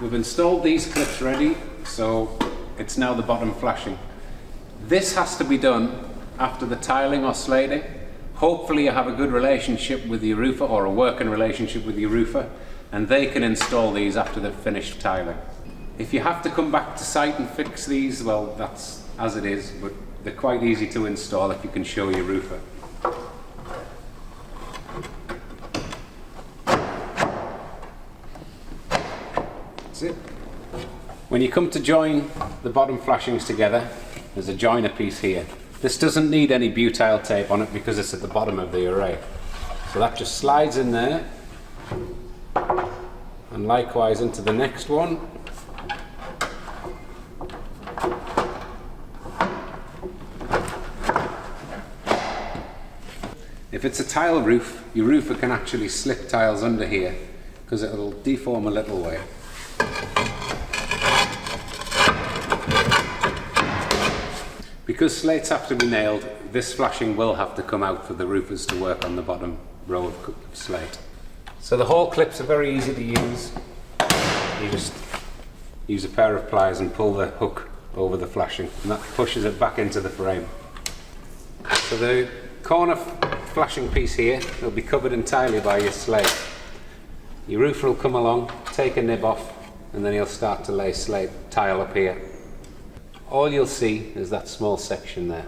We've installed these clips ready, so it's now the bottom flashing. This has to be done after the tiling or slating. Hopefully you have a good relationship with your roofer, or a working relationship with your roofer, and they can install these after they've finished tiling. If you have to come back to site and fix these, well, that's as it is, but they're quite easy to install if you can show your roofer. That's it. When you come to join the bottom flashings together, there's a joiner piece here. This doesn't need any butyl tape on it because it's at the bottom of the array. So that just slides in there, and likewise into the next one. If it's a tile roof, your roofer can actually slip tiles under here because it'll deform a little way. Because slates have to be nailed, this flashing will have to come out for the roofers to work on the bottom row of slate. So the hole clips are very easy to use. You just use a pair of pliers and pull the hook over the flashing, and that pushes it back into the frame. So the corner flashing piece here will be covered entirely by your slate. Your roofer will come along, take a nib off, and then he'll start to lay slate tile up here. All you'll see is that small section there.